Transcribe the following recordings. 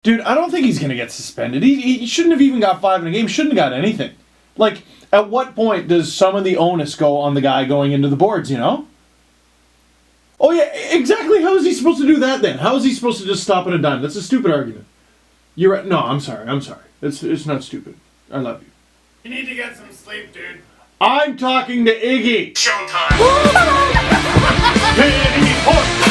Dude, I don't think he's going to get suspended. He shouldn't have even got 5 in a game. Shouldn't have got anything. Like, at what point does some of the onus go on the guy going into the boards, you know? Oh, yeah, exactly. How is he supposed to do that then? How is he supposed to just stop at a dime? That's a stupid argument. You're right. No, I'm sorry. It's not stupid. I love you. You need to get some sleep, dude. I'm talking to Iggy. Showtime. Iggy point.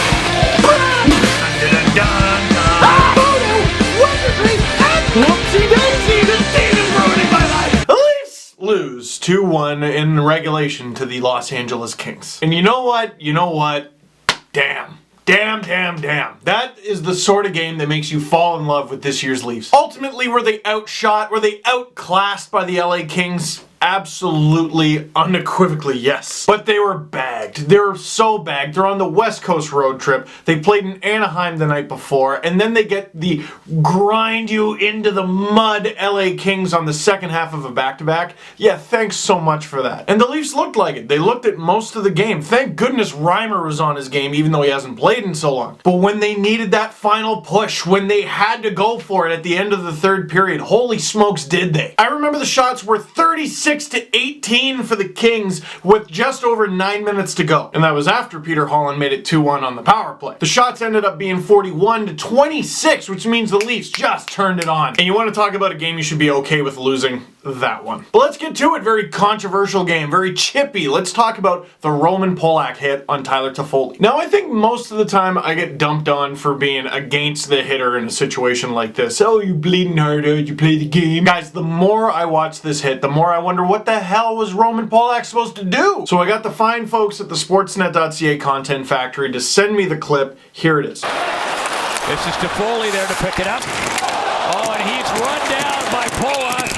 Whoopsie daisy, this team is ruining my life. The Leafs lose 2-1 in regulation to the Los Angeles Kings. And you know what? Damn. That is the sort of game that makes you fall in love with this year's Leafs. Ultimately, were they outshot? Were they outclassed by the LA Kings? Absolutely, unequivocally, yes. But they were bagged. They were so bagged. They're on the West Coast road trip. They played in Anaheim the night before, and then they get the grind you into the mud LA Kings on the second half of a back-to-back. Yeah, thanks so much for that. And the Leafs looked like it. They looked at most of the game. Thank goodness Reimer was on his game, even though he hasn't played in so long. But when they needed that final push, when they had to go for it at the end of the third period, holy smokes did they. I remember the shots were 36-18 for the Kings with just over 9 minutes to go. And that was after Peter Holland made it 2-1 on the power play. The shots ended up being 41-26, which means the Leafs just turned it on. And you want to talk about a game you should be okay with losing? That one. But let's get to it. Very controversial game, very chippy. Let's talk about the Roman Polak hit on Tyler Toffoli. Now, I think most of the time I get dumped on for being against the hitter in a situation like this. Oh, you bleeding heart out, you play the game. Guys, the more I watch this hit, the more I wonder what the hell was Roman Polak supposed to do? So I got the fine folks at the Sportsnet.ca Content Factory to send me the clip. Here it is. This is Toffoli there to pick it up. Oh, and he's run down by Polak.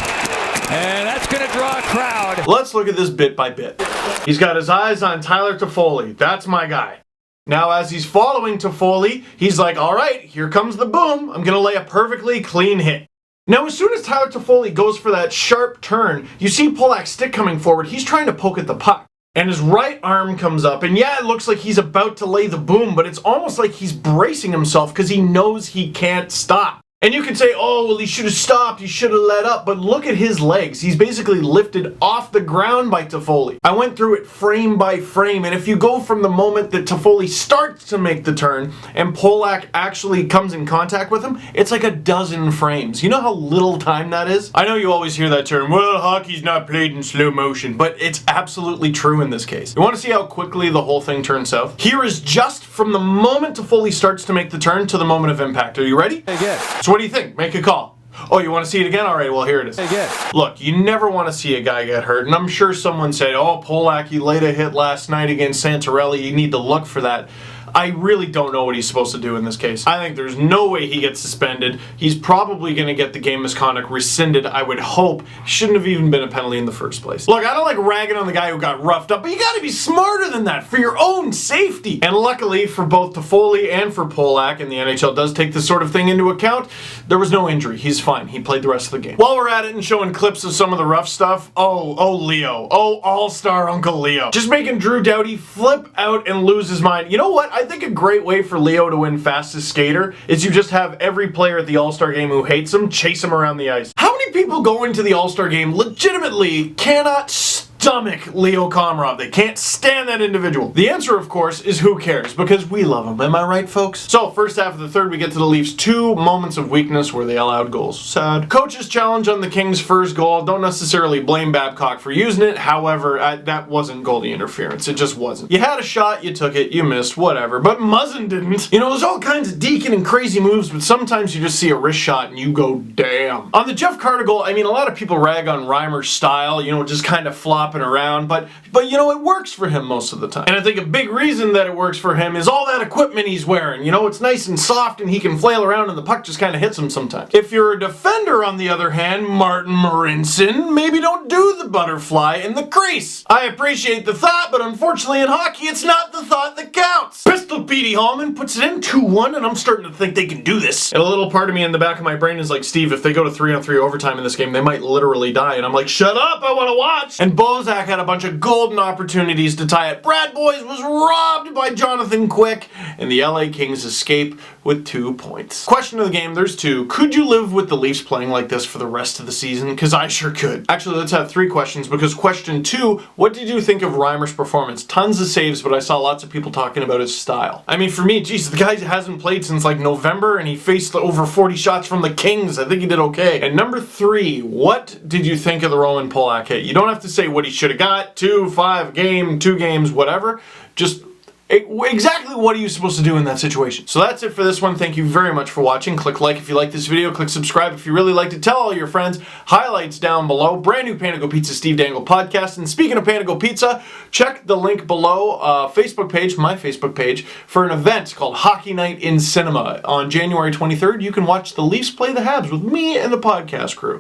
And that's going to draw a crowd. Let's look at this bit by bit. He's got his eyes on Tyler Toffoli. That's my guy. Now, as he's following Toffoli, he's like, all right, here comes the boom. I'm going to lay a perfectly clean hit. Now, as soon as Tyler Toffoli goes for that sharp turn, you see Polak's stick coming forward. He's trying to poke at the puck. And his right arm comes up, and yeah, it looks like he's about to lay the boom, but it's almost like he's bracing himself because he knows he can't stop. And you can say, oh, well, he should have stopped, he should have let up, but look at his legs. He's basically lifted off the ground by Toffoli. I went through it frame by frame, and if you go from the moment that Toffoli starts to make the turn and Polak actually comes in contact with him, it's like a dozen frames. You know how little time that is? I know you always hear that term, well, hockey's not played in slow motion, but it's absolutely true in this case. You want to see how quickly the whole thing turns south? Here is just from the moment Toffoli starts to make the turn to the moment of impact. Are you ready? Again. So what do you think? Make a call. Oh, you want to see it again? All right, well, here it is. Again. Look, you never want to see a guy get hurt, and I'm sure someone said, oh, Polak, you laid a hit last night against Santorelli. You need to look for that. I really don't know what he's supposed to do in this case. I think there's no way he gets suspended. He's probably going to get the game misconduct rescinded, I would hope. Shouldn't have even been a penalty in the first place. Look, I don't like ragging on the guy who got roughed up, but you got to be smarter than that for your own safety. And luckily for both Toffoli and for Polak, and the NHL does take this sort of thing into account, there was no injury. He's fine. He played the rest of the game. While we're at it and showing clips of some of the rough stuff, oh, Leo. Oh, all-star Uncle Leo. Just making Drew Doughty flip out and lose his mind. You know what? I think a great way for Leo to win fastest skater is you just have every player at the All-Star game who hates him chase him around the ice. How many people go into the All-Star game legitimately cannot stomach Leo Komarov? They can't stand that individual. The answer, of course, is who cares, because we love him. Am I right, folks? So, first half of the third, we get to the Leafs' 2 moments of weakness where they allowed goals. Sad. Coach's challenge on the Kings' first goal. Don't necessarily blame Babcock for using it. However, that wasn't goalie interference. It just wasn't. You had a shot, you took it, you missed, whatever. But Muzzin didn't. You know, there's all kinds of deacon and crazy moves, but sometimes you just see a wrist shot and you go, damn. On the Jeff Carter goal, I mean, a lot of people rag on Reimer's style, you know, just kind of flopping around, but you know, it works for him most of the time. And I think a big reason that it works for him is all that equipment he's wearing. You know, it's nice and soft and he can flail around and the puck just kind of hits him sometimes. If you're a defender, on the other hand, Martin Marincin, maybe don't do the butterfly in the crease. I appreciate the thought, but unfortunately in hockey, it's not the thought that counts. Pistol Petey Hallman puts it in 2-1, and I'm starting to think they can do this. And a little part of me in the back of my brain is like, Steve, if they go to 3-on-3 overtime in this game, they might literally die. And I'm like, shut up, I want to watch. And Bozak had a bunch of golden opportunities to tie it. Brad Boyes was robbed by Jonathan Quick, and the LA Kings escape with 2 points. Question of the game, there's two. Could you live with the Leafs playing like this for the rest of the season? Because I sure could. Actually, let's have 3 questions, because question 2, what did you think of Reimer's performance? Tons of saves, but I saw lots of people talking about his style. I mean, for me, geez, the guy hasn't played since like November, and he faced over 40 shots from the Kings. I think he did okay. And number 3, what did you think of the Roman Polak hit? You don't have to say what he should have got, 2, 5, game, 2 games, whatever. Just exactly what are you supposed to do in that situation? So that's it for this one. Thank you very much for watching. Click like if you like this video. Click subscribe if you really liked it. Tell all your friends. Highlights down below. Brand new Panago Pizza Steve Dangle podcast. And speaking of Panago Pizza, check the link below. Facebook page, my Facebook page, for an event called Hockey Night in Cinema on January 23rd. You can watch the Leafs play the Habs with me and the podcast crew.